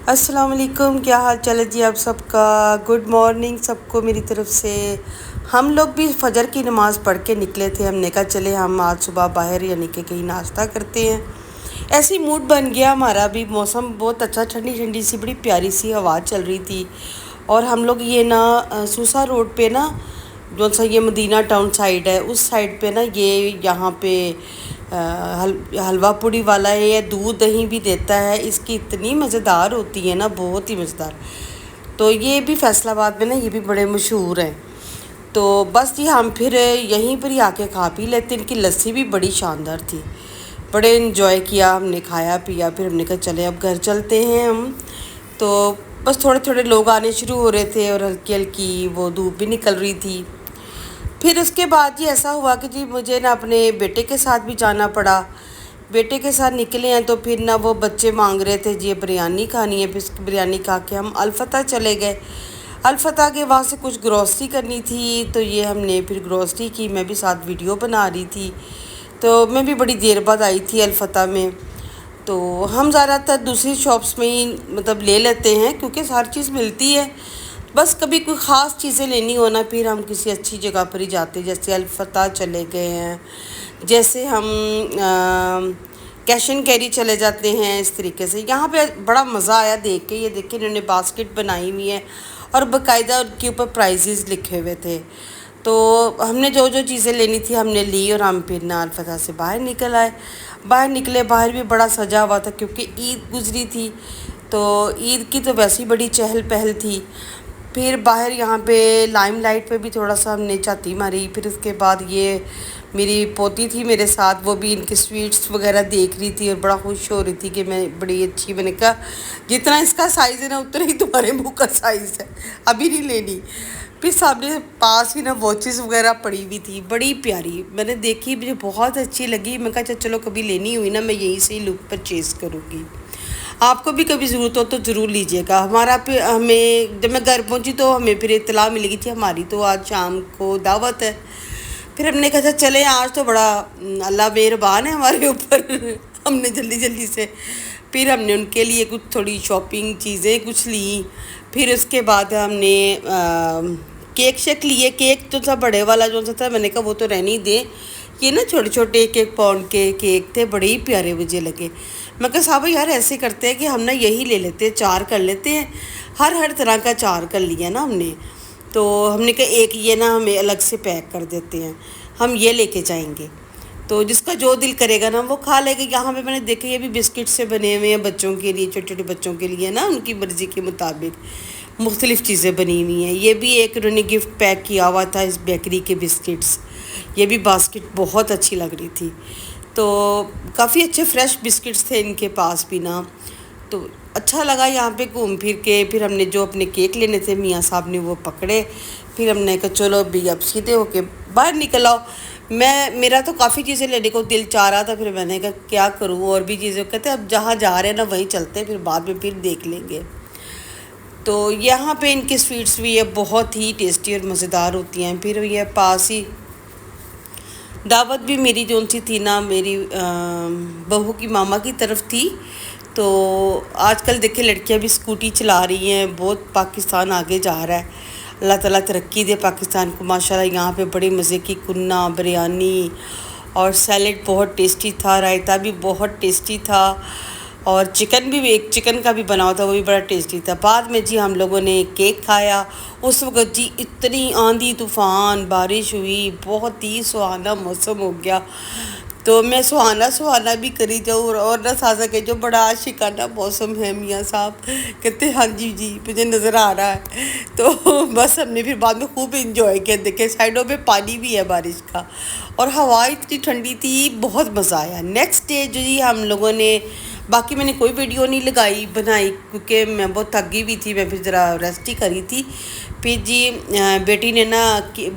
अस्सलाम वालेकुम, क्या हाल चाल है जी आप सबका। गुड मॉर्निंग सबको मेरी तरफ से। हम लोग भी फजर की नमाज़ पढ़ के निकले थे। हमने कहा चले हम आज सुबह बाहर यानी कि कहीं नाश्ता करते हैं। ऐसी मूड बन गया हमारा भी। मौसम बहुत अच्छा, ठंडी ठंडी सी बड़ी प्यारी सी हवा चल रही थी। और हम लोग ये ना सूसा रोड पे ना, जो सा ये मदीना टाउन साइड है उस साइड पे ना, ये यहाँ पे हलवा पूड़ी वाला है। ये दूध दही भी देता है। इसकी इतनी मज़ेदार होती है ना, बहुत ही मज़ेदार। तो ये भी फैसलाबाद में ना, ये भी बड़े मशहूर हैं। तो बस जी हम फिर यहीं पर ही आके खा पी लेते। इनकी लस्सी भी बड़ी शानदार थी। बड़े इन्जॉय किया हमने, खाया पिया। फिर हमने कहा चले अब घर चलते हैं हम। तो बस थोड़े थोड़े लोग आने शुरू हो रहे थे और हल्की हल्की वो धूप भी निकल रही थी। फिर उसके बाद जी ऐसा हुआ कि जी मुझे ना अपने बेटे के साथ भी जाना पड़ा। बेटे के साथ निकले हैं तो फिर ना वो बच्चे मांग रहे थे जी बिरयानी खानी है। फिर बिरयानी खा के हम अलफता चले गए। अलफता के वहाँ से कुछ ग्रॉसरी करनी थी, तो ये हमने फिर ग्रॉसरी की। मैं भी साथ वीडियो बना रही थी। तो मैं भी बड़ी देर बाद आई थी अलफता में। तो हम ज़्यादातर दूसरी शॉप्स में ही मतलब ले लेते हैं, क्योंकि हर चीज़ मिलती है। बस कभी कोई ख़ास चीज़ें लेनी हो ना, फिर हम किसी अच्छी जगह पर ही जाते हैं। जैसे अलफता चले गए हैं, जैसे हम कैश एंड कैरी चले जाते हैं। इस तरीके से यहाँ पे बड़ा मज़ा आया देख के। ये देखिए इन्होंने बास्केट बनाई हुई है और बाकायदा उनके ऊपर प्राइजेज़ लिखे हुए थे। तो हमने जो जो चीज़ें लेनी थी हमने ली और हम फिर ना अलफता से बाहर निकल आए। बाहर निकले, बाहर भी बड़ा सजा हुआ था क्योंकि ईद गुजरी थी। तो ईद की तो वैसे ही बड़ी चहल पहल थी। फिर बाहर यहाँ पे लाइमलाइट पे भी थोड़ा सा हमने झाती मारी। फिर उसके बाद ये मेरी पोती थी मेरे साथ, वो भी इनके स्वीट्स वगैरह देख रही थी और बड़ा खुश हो रही थी कि मैं बड़ी अच्छी। मैंने कहा जितना इसका साइज़ है ना उतना ही तुम्हारे मुँह का साइज़ है, अभी नहीं लेनी। फिर सामने पास ही ना वॉचेस वगैरह पड़ी हुई थी, बड़ी प्यारी। मैंने देखी, मुझे बहुत अच्छी लगी। मैं कहा चलो कभी लेनी हुई ना मैं यहीं से ही लुक परचेज़ करूँगी। आपको भी कभी ज़रूरत हो तो ज़रूर लीजिएगा। हमारा फिर हमें जब मैं घर पहुंची तो हमें फिर इत्तला मिली थी हमारी तो आज शाम को दावत है। फिर हमने कहा था चले आज तो बड़ा अल्लाह मेहरबान है हमारे ऊपर। हमने जल्दी जल्दी से फिर हमने उनके लिए कुछ थोड़ी शॉपिंग चीज़ें कुछ ली। फिर उसके बाद हमने केक शेक लिए। केक तो था बड़े वाला जो सा था, मैंने कहा वो तो रहनी दे। ये ना छोटे छोटे 1-1 पाउंड के केक थे, बड़े ही प्यारे मुझे लगे। मैं कहा साहब यार ऐसे करते हैं कि हम ना यही ले लेते हैं, 4 कर लेते हैं। हर तरह का 4 कर लिया ना हमने। तो हमने कहा एक ये ना हमें अलग से पैक कर देते हैं, हम ये लेके जाएंगे। तो जिसका जो दिल करेगा ना वो खा लेगा। यहाँ पे मैंने देखे ये भी बिस्किट से बने हुए हैं बच्चों के लिए, छोटे छोटे बच्चों के लिए ना, उनकी मर्ज़ी के मुताबिक मुख्तलिफ़ चीज़ें बनी हुई हैं। ये भी एक उन्होंने गिफ्ट पैक किया हुआ था इस बेकरी के बिस्किट्स। ये भी बास्केट बहुत अच्छी लग रही थी। तो काफ़ी अच्छे फ्रेश बिस्किट्स थे इनके पास भी ना। तो अच्छा लगा यहाँ पे घूम फिर के। फिर हमने जो अपने केक लेने थे मियाँ साहब ने वो पकड़े। फिर हमने कहा चलो अभी अब सीधे होके बाहर निकल आओ। मेरा तो काफ़ी चीज़ें लेने को दिल चाह रहा था। फिर मैंने कहा क्या करूँ, और भी चीज़ें कहते अब जहाँ जा रहे हैं ना वहीं चलते हैं, फिर बाद में फिर देख लेंगे। तो यहाँ पे इनके स्वीट्स भी है बहुत ही टेस्टी और मज़ेदार होती हैं। फिर ये पास ही दावत भी मेरी जो सी थी ना, मेरी बहू की मामा की तरफ थी। तो आजकल देखिए लड़कियां भी स्कूटी चला रही हैं, बहुत पाकिस्तान आगे जा रहा है। अल्लाह ताला तरक्की दे पाकिस्तान को माशाल्लाह। यहाँ पे बड़े मज़े की कुन्ना बिरयानी और सैलेड बहुत टेस्टी था, रायता भी बहुत टेस्टी था और चिकन भी, एक चिकन का भी बना हुआ था, वो भी बड़ा टेस्टी था। बाद में जी हम लोगों ने केक खाया। उस वक़्त जी इतनी आंधी तूफ़ान बारिश हुई, बहुत ही सुहाना मौसम हो गया। तो मैं सुहाना सुहाना भी करी जाऊँ और ना साजा के जो बड़ा आशिकाना मौसम है। मियाँ साहब कहते हाँ जी जी मुझे नज़र आ रहा है। तो बस हमने फिर बाद में खूब इंजॉय किया। देखे साइडों पे पानी भी है बारिश का और हवा इतनी ठंडी थी, बहुत मज़ा आया। नेक्स्ट डे जो जी हम लोगों ने, बाकी मैंने कोई वीडियो नहीं लगाई बनाई क्योंकि मैं बहुत थकी हुई थी। मैं फिर ज़रा रेस्ट ही करी थी। फिर जी बेटी ने ना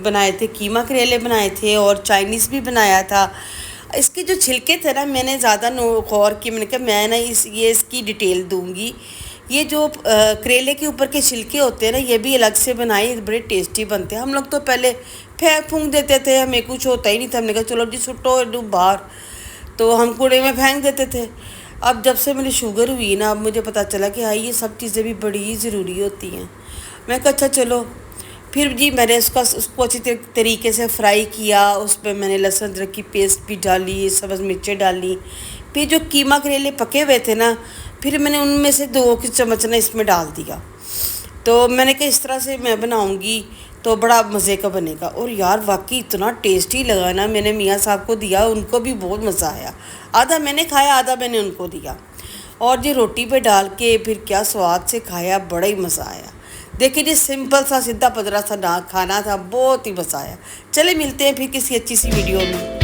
बनाए थे कीमा करेले बनाए थे और चाइनीज़ भी बनाया था। इसके जो छिलके थे ना मैंने ज़्यादा गौर किया। मैंने कहा मैं ना इसकी डिटेल दूंगी। ये जो करेले के ऊपर के छिलके होते हैं ना, ये भी अलग से बनाए, बड़े टेस्टी बनते हैं। हम लोग तो पहले फेंक फूंक देते थे, हमें कुछ होता ही नहीं था। हमने कहा चलो जी सुट्टो बाहर, तो हम कूड़े में फेंक देते थे। अब जब से मेरी शुगर हुई ना, अब मुझे पता चला कि हाँ ये सब चीज़ें भी बड़ी ही ज़रूरी होती हैं। मैं कहा अच्छा चलो। फिर जी मैंने उसको अच्छी तरीके से फ्राई किया, उसमें मैंने लहसुन अदरक की पेस्ट भी डाली, सब्ज़ मिर्चें डाली। फिर जो कीमा करेले पके हुए थे ना, फिर मैंने उनमें से 2 चम्मच ना इसमें डाल दिया। तो मैंने कहा इस तरह से मैं बनाऊंगी तो बड़ा मज़े का बनेगा। और यार वाकई इतना टेस्टी लगा ना, मैंने मियाँ साहब को दिया, उनको भी बहुत मज़ा आया। आधा मैंने खाया, आधा मैंने उनको दिया। और जी रोटी पे डाल के फिर क्या स्वाद से खाया, बड़ा ही मज़ा आया। देखिए जी सिंपल सा सीधा पतला सा ना खाना था, बहुत ही मज़ा आया। चले मिलते हैं फिर किसी अच्छी सी वीडियो में।